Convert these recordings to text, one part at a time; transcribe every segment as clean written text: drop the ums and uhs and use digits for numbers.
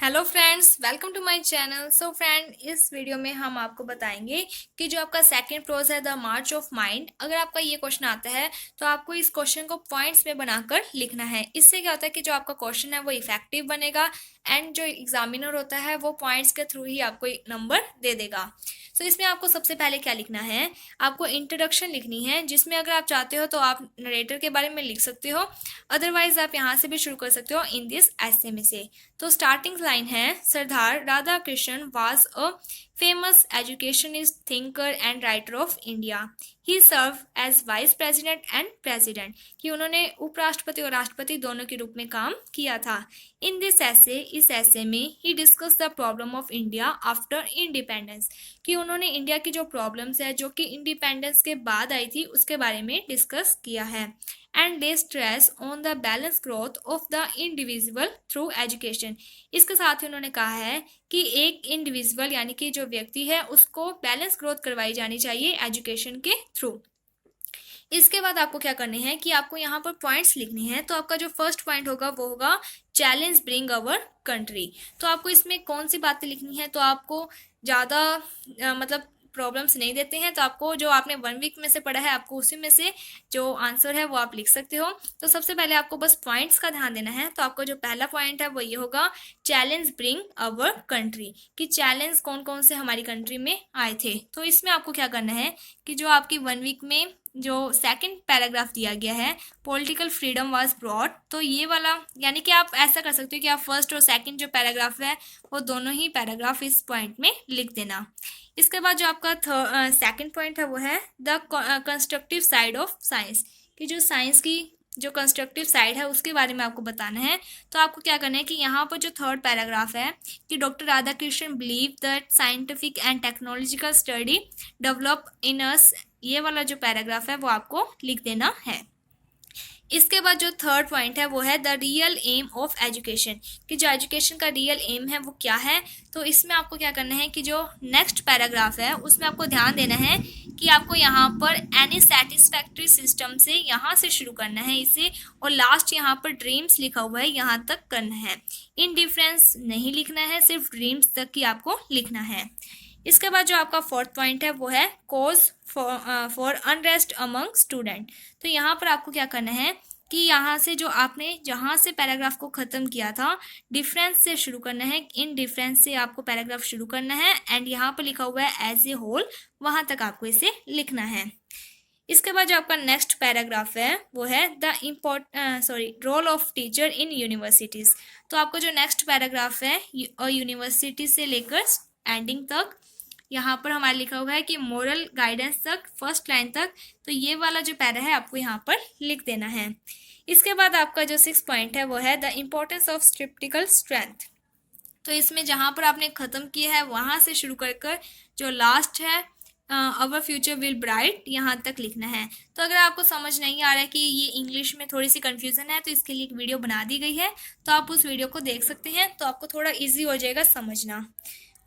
Hello friends, welcome to my channel. So friend, इस video में हम आपको बताएंगे कि जो आपका सेकंड प्रोज है द मार्च ऑफ माइंड। अगर आपका ये क्वेश्चन आता है तो आपको इस क्वेश्चन को पॉइंट्स में बनाकर लिखना है। इससे क्या होता है कि जो आपका क्वेश्चन है वो इफेक्टिव बनेगा एंड जो एग्जामिनर होता है वो पॉइंट्स के थ्रू ही आपको नंबर दे देगा। सो इसमें आपको सबसे पहले क्या लिखना है, आपको इंट्रोडक्शन लिखनी है, जिसमें अगर आप चाहते हो तो आप नरेटर के बारे में लिख सकते हो, अदरवाइज आप यहाँ से भी शुरू कर सकते हो इन दिस ऐसे में से। तो स्टार्टिंग लाइन है, Sardar Radhakrishnan was a famous educationist, thinker and writer of India. He served as vice president and president, कि उन्होंने उपराष्ट्रपति और राष्ट्रपति दोनों के रूप में काम किया था। इन दिस ऐसे, इस ऐसे में he discuss the problem of India after independence, कि उन्होंने इंडिया की जो प्रॉब्लम्स है जो कि इंडिपेंडेंस के बाद आई थी उसके बारे में डिस्कस किया है। And they stress on the balance growth of the individual through education. इसके साथ ही उन्होंने कहा है कि एक इंडिविजुअल यानी कि जो व्यक्ति है उसको बैलेंस ग्रोथ करवाई जानी चाहिए एजुकेशन के थ्रू। इसके बाद आपको क्या करने हैं कि आपको यहाँ पर पॉइंट्स लिखने हैं। तो आपका जो फर्स्ट पॉइंट होगा वो होगा चैलेंज ब्रिंग अवर कंट्री। तो आपको इसमें कौन सी बातें लिखनी है, तो आपको ज़्यादा मतलब प्रॉब्लम्स नहीं देते हैं, तो आपको जो आपने 1 वीक में से पढ़ा है आपको उसी में से जो आंसर है वो आप लिख सकते हो। तो सबसे पहले आपको बस पॉइंट्स का ध्यान देना है। तो आपका जो पहला पॉइंट है वो ये होगा चैलेंज ब्रिंग अवर कंट्री, कि चैलेंज कौन कौन से हमारी कंट्री में आए थे। तो इसमें आपको क्या करना है कि जो आपकी 1 वीक में जो सेकंड पैराग्राफ दिया गया है, पॉलिटिकल फ्रीडम वाज ब्रॉड, तो ये वाला यानी कि आप ऐसा कर सकते हो कि आप फर्स्ट और सेकंड जो पैराग्राफ है वो दोनों ही पैराग्राफ इस पॉइंट में लिख देना। इसके बाद जो आपका सेकंड पॉइंट है वो है the constructive side of science, कि जो साइंस की जो कंस्ट्रक्टिव साइड है उसके बारे में आपको बताना है। तो आपको क्या करना है कि यहाँ पर जो थर्ड पैराग्राफ है कि doctor Radhakrishnan believe that scientific and technological study develop in us, ये वाला जो पैराग्राफ है वो आपको लिख देना है। इसके बाद जो थर्ड पॉइंट है वो है the real aim of education, कि जो एजुकेशन का रियल एम है वो क्या है। तो इसमें आपको क्या करना है कि जो नेक्स्ट पैराग्राफ है उसमें आपको ध्यान देना है कि आपको यहाँ पर एनी सेटिस्फैक्ट्री सिस्टम से यहाँ से शुरू करना है इसे, और लास्ट यहाँ पर ड्रीम्स लिखा हुआ है यहाँ तक करना है। इनडिफरेंस नहीं लिखना है, सिर्फ ड्रीम्स तक ही आपको लिखना है। इसके बाद जो आपका फोर्थ पॉइंट है वो है cause for unrest among student. तो यहाँ पर आपको क्या करना है कि यहाँ से जो आपने जहाँ से पैराग्राफ को ख़त्म किया था डिफरेंस से शुरू करना है, इन डिफरेंस से आपको पैराग्राफ शुरू करना है एंड यहाँ पर लिखा हुआ है एज ए होल, वहाँ तक आपको इसे लिखना है। इसके बाद जो आपका नेक्स्ट पैराग्राफ है वो है the role of teacher in universities. तो आपको जो नेक्स्ट पैराग्राफ है यूनिवर्सिटी से लेकर एंडिंग तक, यहाँ पर हमारे लिखा हुआ है कि मोरल गाइडेंस तक, फर्स्ट लाइन तक, तो ये वाला जो पैरा है आपको यहाँ पर लिख देना है। इसके बाद आपका जो 6 पॉइंट है वो है द इम्पोर्टेंस ऑफ स्क्रिप्टिकल स्ट्रेंथ। तो इसमें जहाँ पर आपने ख़त्म किया है वहाँ से शुरू कर जो लास्ट है अवर फ्यूचर विल ब्राइट, यहाँ तक लिखना है। तो अगर आपको समझ नहीं आ रहा है कि ये इंग्लिश में थोड़ी सी कन्फ्यूज़न है तो इसके लिए एक वीडियो बना दी गई है, तो आप उस वीडियो को देख सकते हैं, तो आपको थोड़ा ईजी हो जाएगा समझना,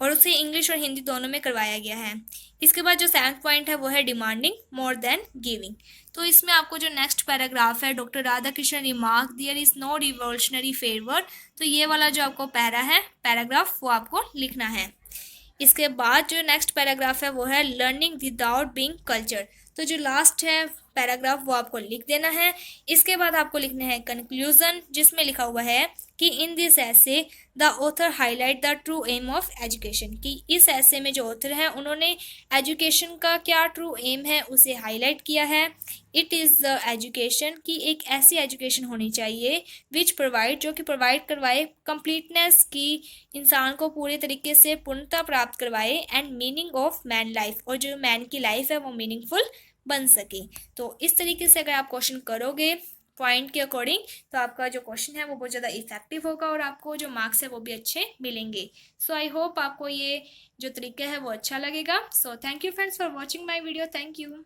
और उसे इंग्लिश और हिंदी दोनों में करवाया गया है। इसके बाद जो 7th पॉइंट है वो है डिमांडिंग मोर देन गिविंग। तो इसमें आपको जो नेक्स्ट पैराग्राफ है doctor Radhakrishnan remark there is no revolutionary favour, तो ये वाला जो आपको पैराग्राफ वो आपको लिखना है। इसके बाद जो नेक्स्ट पैराग्राफ है वो है लर्निंग विदाउट बीइंग कल्चर। तो जो लास्ट है पैराग्राफ वो आपको लिख देना है। इसके बाद आपको लिखना है कंक्लूजन, जिसमें लिखा हुआ है कि in this essay the author highlight the true aim of education, कि इस ऐसे में जो ऑथर है उन्होंने एजुकेशन का क्या ट्रू एम है उसे हाईलाइट किया है। इट इज़ द एजुकेशन, की एक ऐसी एजुकेशन होनी चाहिए विच प्रोवाइड, जो कि प्रोवाइड करवाए कंप्लीटनेस, की इंसान को पूरे तरीके से पूर्णता प्राप्त करवाए, and meaning of man life, और जो मैन की लाइफ है वो मीनिंगफुल बन सके। तो इस तरीके से अगर आप क्वेश्चन करोगे पॉइंट के अकॉर्डिंग तो आपका जो क्वेश्चन है वो बहुत ज़्यादा इफेक्टिव होगा और आपको जो मार्क्स है वो भी अच्छे मिलेंगे। सो आई होप आपको ये जो तरीका है वो अच्छा लगेगा। So thank you friends for watching my video. Thank you.